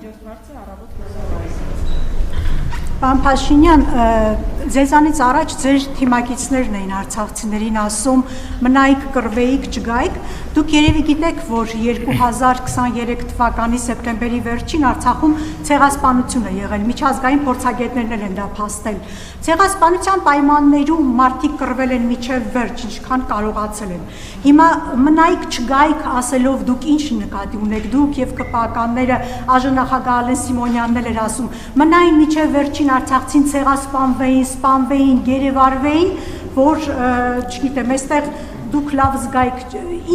հաջորդ հարցը առավոտ լուսավորություն։ Պարոն Փաշինյան, ձեզանից առաջ ձեր թիմակիցներն էին արցախցիներին ասում մնայիք, կռվեիք, չգայիք, դուք երևի գիտեք, որ 2023 թվականի սեպտեմբերի վերջին Արցախում ցեղասպանություն է եղել, միջազգային փորձագետներն են դա փաստել։ Ցեղասպանության պայմաններում մարդիկ կռվել են մինչև վերջ, ինչքան կարողացել են։ Հիմա մնայիք, չգայիք ասելով դուք ինչ նկատի ունեք, դուք եւ ԿՊԱ-կանները ԱԺ-նախագահ Ալեն Սիմոնյանն էր ասում, մնային մինչև վերջին արցախցին ցեղասպանվեին, սպանվեին, գերեվարվեին, որ չգիտեմ, այստեղ դուք լավ զգայիք,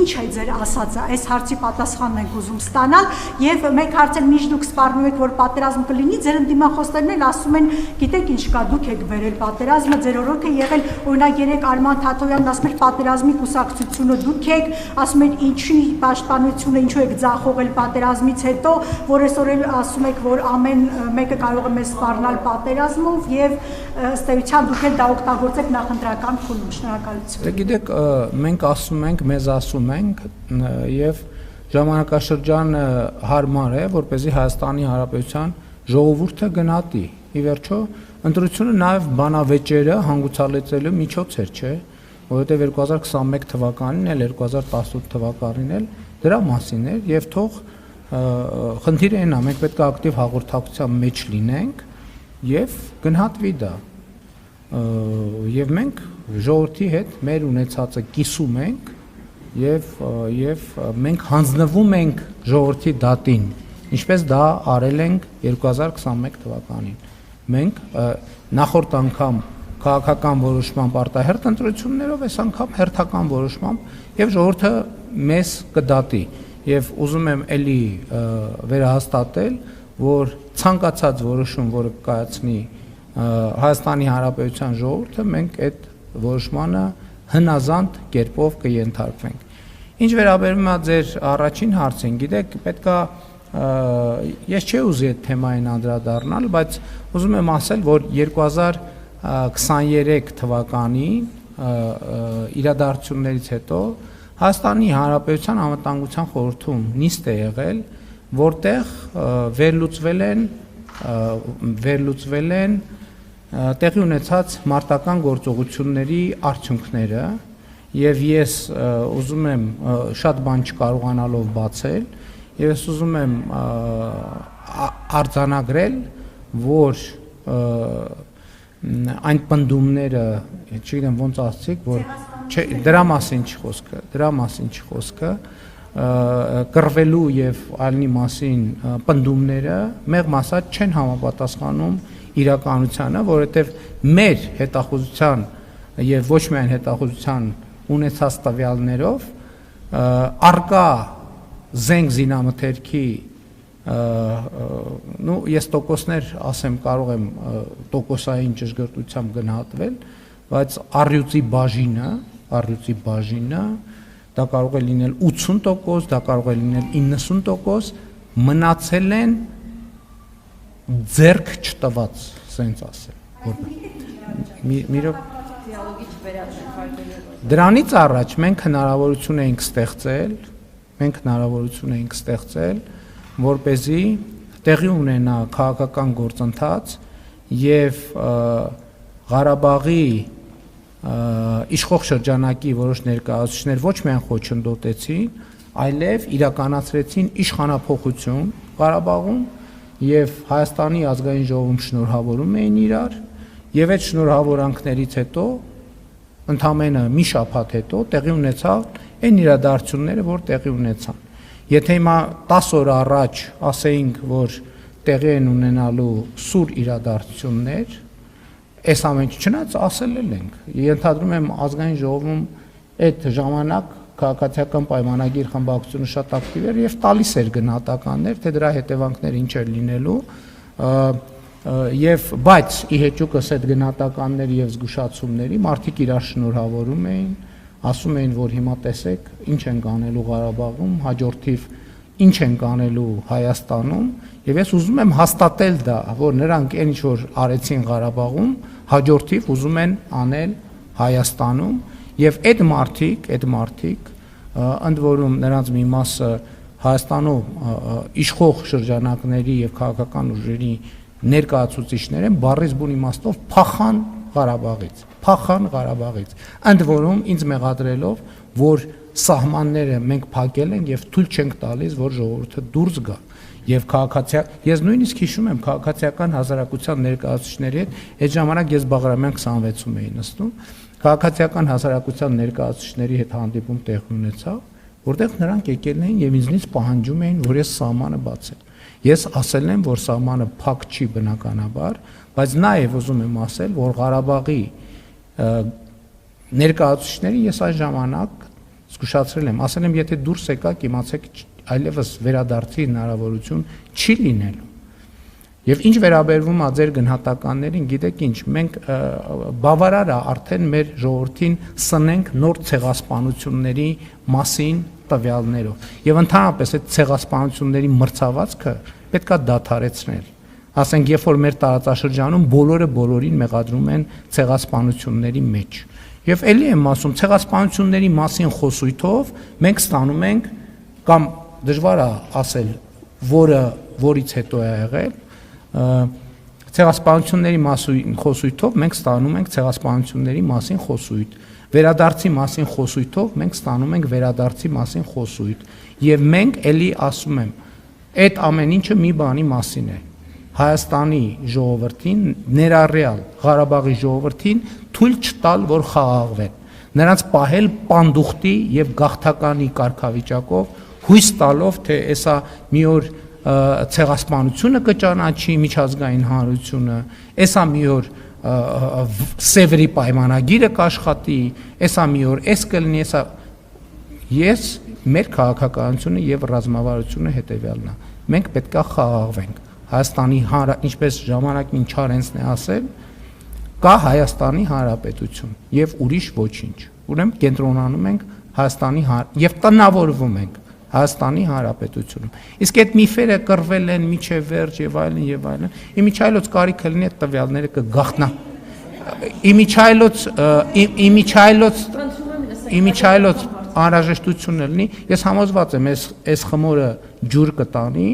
ինչ է ձեր ասածը, այս հարցի պատասխանն ենք ուզում ստանալ, եւ մեկ հարց էլ միշտ դուք սպառնում եք, որ պատերազմ կլինի, ձեր ընդդիմախոսներն էլ ասում են, գիտեք ինչ կա, դուք եք վերել պատերազմը, ձեր օրոքը եղել, օրինակ երեք Արման Թաթոյանն ասում էր պատերազմի կուսակցությունը դուք եք, ասում են ինչի պաշտպանությունը, ինչու եք ձախողել պատերազմից հետո, որ այսօր էլ ասում եք, որ ամեն մեկը կարող է մեզ սպառնալ պատերազմով եւ ըստ էության դուք էլ դա օգտագործեք նախընտրական փուլում։ Շնորհակալություն։ Դե գիտեք, մենք ասում ենք, մեզ ասում ենք եւ ժամանակաշրջանը հարմար է, որպեսզի Հայաստանի Հանրապետության ժողովուրդը գնահատի։ Ի վերջո, ընտրությունը նաեւ բանավեճերը հանգուցալեցելու միջոց էր, չէ՞, որովհետեւ 2021 թվականին էլ 2018 թվականին էլ դրա մասին էր եւ թող խնդիրը այնա, մենք պետք է ակտիվ հաղորդակցության մեջ լինենք եւ գնահատվի դա։ Եվ մենք ժողովրդի հետ մեր ունեցածը կիսում ենք եւ մենք հանձնվում ենք ժողովրդի դատին, ինչպես դա արել ենք 2021 թվականին։ Մենք նախորդ անգամ քաղաքական որոշմամբ արտահերթ ընտրություններով, այս անգամ հերթական որոշմամբ եւ ժողովուրդը մեզ կդատի եւ ուզում եմ էլի վերահաստատել, որ ցանկացած որոշում, որը կայացնի Հայաստանի Հանրապետության ժողովուրդը, մենք այդ որոշմանը հնազանդ կերպով կենթարկվենք։ Ինչ վերաբերում է ձեր առաջին հարցին, գիտեք, պետքա ես չէի ուզի այդ թեմային անդրադառնալ, բայց ուզում եմ ասել, որ 2023 թվականի իրադարձություններից հետո Հայաստանի Հանրապետության Անվտանգության խորհրդում նիստ է եղել, որտեղ վերլուծվել են տեղի ունեցած մարտական գործողությունների արդյունքները եւ ես ուզում եմ շատ բան չկարողանալով բացել եւ ես ուզում եմ արձանագրել, որ այն պնդումները, չգիտեմ ոնց ասացիք, որ դրա մասին չի խոսքը, կռվելու եւ այլնի մասին պնդումները մեղմ ասած չեն համապատասխանում իրականությանը, որովհետեւ մեր հետախուզության եւ ոչ միայն հետախուզության ունեցած տվյալներով արկա զենք զինամթերքի ես տոկոսներ ասեմ, կարող եմ տոկոսային ճշգրտությամբ գնահատվել, բայց առյուծի բաժինը դա կարող է լինել 80%, դա կարող է լինել 90%, մնացել են ձեռք չտված, սենց ասել։ Դրանից առաջ մենք հնարավորություն էինք ստեղծել, որպեսզի տեղի ունենա քաղաքական գործընթաց եւ Ղարաբաղի իշխող շրջանակի որոշ ներկայացուցիչներ ոչ միայն խոչընդոտեցին, այլև իրականացրեցին իշխանափոխություն Ղարաբաղում եւ Հայաստանի ազգային ժողովում շնորհավորում էին իրար եւ այդ շնորհավորանքներից հետո ընդամենը մի շաբաթ հետո տեղի ունեցավ այն իրադարձությունները, որ տեղի ունեցան։ Եթե հիմա 10 օր առաջ ասեինք, որ տեղի են ունենալու սուր իրադարձություններ, այս ամենը չնայած ասել ենք, ենթադրում եմ ազգային ժողովում այդ ժամանակ քաղաքացիական պայմանագիր խմբակցությունը շատ ակտիվ էր եւ տալիս էր գնահատականներ, թե դրա հետևանքները ինչ էր լինելու, եւ բայց ի հեճուկս այդ գնահատականների եւ զգուշացումների մարդիկ իրար շնորհավորում էին, ասում էին, որ հիմա տեսեք ինչ են կանելու Ղարաբաղում, հաջորդիվ ինչ են կանելու Հայաստանում, եւ ես ուզում եմ հաստատել դա, որ նրանք այն ինչ որ արեցին Ղարաբաղում, հաջորդիվ ուզում են անել Հայաստանում, եւ այդ մարդիկ ընդ որում նրանց մի մասը Հայաստանում իշխող շրջանակների եւ քաղաքական ուժերի ներկայացուցիչները բառից բուն իմաստով փախան Ղարաբաղից, ընդ որում ինձ մեղադրելով, որ սահմանները մենք փակել ենք եւ թույլ չենք տալիս, որ ժողովուրդը դուրս գա։ Եվ ես նույնիսկ հիշում եմ քաղաքացիական հասարակության ներկայացուցիչների հետ, այդ ժամանակ ես Բաղրամյան 26-ում էի նստում, քաղաքացիական հասարակության ներկայացուցիչների հետ հանդիպում տեղի ունեցավ, որտեղ նրանք եկել էին եւ ինձնից պահանջում էին, որ ես սահմանը բացեմ։ Ես ասել եմ, որ սահմանը փակ չի բնականաբար, բայց նաեւ ուզում եմ ասել, որ Ղարաբաղի ներկայացուցիչներին ես այս ժամանակ զգուշացրել եմ, ասել եմ, եթե դուրս եկաք, իմացեք, այլևս վերադարձի հնարավորություն չի լինելու։ Եվ ինչ վերաբերվում է ձեր գնահատականներին, գիտեք ինչ, մենք բավարար է արդեն մեր ժողովրդին սնենք նոր ցեղասպանությունների մասին տվյալներով։ Եվ ընդհանրապես այդ ցեղասպանությունների մրցավազքը պետք է դադարեցնել։ Ասենք, երբ որ մեր տարածաշրջանում բոլորը բոլորին մեղադրում են ցեղասպանությունների մեջ։ Եվ ելի եմ ասում, ցեղասպանությունների մասին խոսույթով մենք ստանում ենք կամ դժվար է ասել, որից հետո է եղել, ցեղասպանությունների մասին խոսույթով մենք ստանում ենք ցեղասպանությունների մասին խոսույթ, վերադարձի մասին խոսույթով մենք ստանում ենք վերադարձի մասին խոսույթ, եւ մենք ելի ասում եմ, այդ ամեն ինչը մի բանի մասին է։ Հայաստանի ժողովրդին, ներառյալ Ղարաբաղի ժողովրդին թույլ չտալ, որ խաղաղվեն, նրանց պահել պանդուխտի եւ գաղթականի կարգավիճակով, հույս տալով, թե էսա մի օր ցեղասպանությունը կճանաչի միջազգային հանրությունը, էսա մի օր Սևերի պայմանագիրը կաշխատի, էսա մի օր էս կլինի, էսա ես մեր քաղաքականությունը եւ ռազմավարությունը հետեւյալն է։ Մենք պետք է խաղաղվենք։ Հայաստանի ինչպես ժամանակին Չարենցն է ասել, կա Հայաստանի Հանրապետություն եւ ուրիշ ոչինչ։ Ուրեմն կենտրոնանում ենք Հայաստանի եւ տնավորվում ենք Հայաստանի Հանրապետությունում։ Իսկ այդ միֆերը կռվել են միջև վերջ եւ այլն եւ այլն։ Իմիջայլոց կարիքը լինի այդ տվյալները կգաղտնա։ Իմիջայլոց անհրաժեշտությունը լինի, ես համոզված եմ, այս խմորը ջուր կտանի,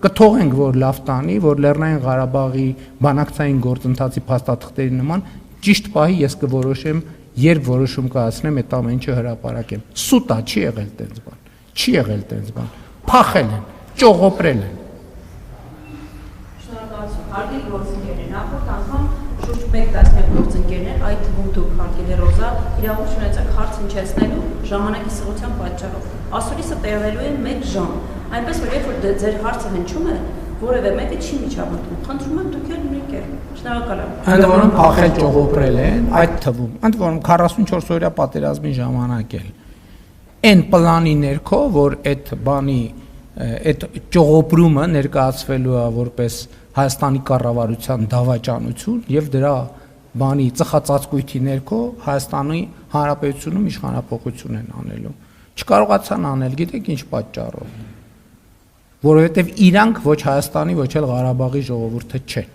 կթողենք, որ լավ տանի, որ Լեռնային Ղարաբաղի բանակցային գործընթացի փաստաթղթերի նման ճիշտ պահի ես կորոշեմ, երբ որոշում կայացնեմ, այդ ամեն ինչը հրապարակեմ։ Սուտ է, չի եղել տենց բան։ Չի եղել տենց բան։ Փախել են, ճողոպրել են։ Շնորհակալություն։ Հարգելի գործընկերներ, նախորդ անգամ շուրջ 1 տասնյակ գործընկերներ, այդ թվում դուք, հարգելի Ռոզա, իրավունք ունեցաք հարց հնչեցնելու ժամանակի սղության պատճառով։ Ասորիսը տևելու է 1 ժամ, այնպես որ երբ որ ձեր հարցը հնչում է, որևէ մեկը չի միջամտում։ Խնդրում եմ դուք էլ եկեք։ Շնորհակալ եմ։ Ընդ որում փախել ճողոպրել են, այդ թվում։ Ընդ որում 44 օրյա պատերազմի ժամանակ էլ այն պլանի ներքո, որ այդ բանի այդ ճողոպրումը ներկայացվելու է որպես Հայաստանի կառավարության դավաճանություն եւ դրա բանի ծխածածկույթի ներքո Հայաստանի Հանրապետությունում իշխանապողություն են անելու։ Չկարողացան անել, գիտեք ինչ պատճառով։ Որովհետեւ իրանք ոչ Հայաստանի, ոչ էլ Ղարաբաղի ժողովուրդը չեն։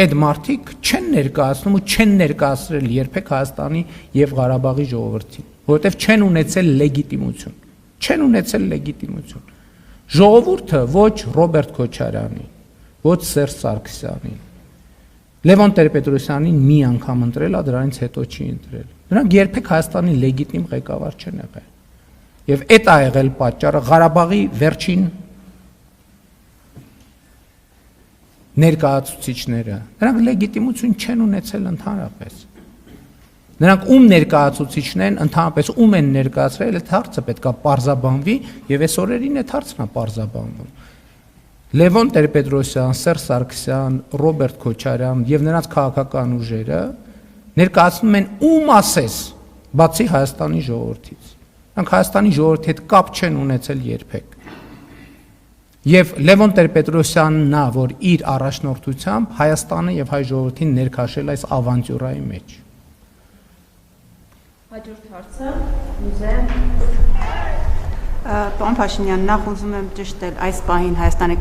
Այդ մարդիկ չեն ներկայացնում ու չեն ներկայացրել երբեք Հայաստանի եւ Ղարաբաղի ժողովրդին, որովհետեւ չեն ունեցել լեգիտիմություն։ Չեն ունեցել լեգիտիմություն։ Ժողովուրդը ոչ Ռոբերտ Քոչարյանի, ոչ Սերժ Սարգսյանին, Լևոն Տեր-Պետրոսյանին մի անգամ ընտրել է, դրանից հետո չի ընտրել։ Նրանք երբեք Հայաստանի լեգիտիմ ղեկավար չեն եղել։ Եվ այդ է եղել պատճառը Ղարաբաղի վերջին ներկայացուցիչները, նրանք լեգիտիմություն չեն ունեցել ընդհանրապես։ Նրանք ում ներկայացուցիչն են, ընդհանրապես ում են ներկայացրել, այդ հարցը պետքա պարզաբանվի եւ այս օրերին այդ հարցն է պարզաբանվում։ Լևոն Տեր-Պետրոսյան, Սերժ Սարգսյան, Ռոբերտ Քոչարյան եւ նրանց քաղաքական ուժերը ներկայացնում են ում ասես, բացի Հայաստանի ժողովրդից։ Նրանք Հայաստանի ժողովրդի հետ կապ չեն ունեցել երբեք։ Եվ Լևոն Տեր-Պետրոսյանն է, որ իր առաջնորդությամբ Հայաստանը եւ հայ ժողովրդին ներքաշել այս ավանտյուրայի մեջ։ Հաջորդ հարցը ուզեմ Պարոն Փաշինյան, նախ ուզում եմ ճշտել այս պահին Հայաստանի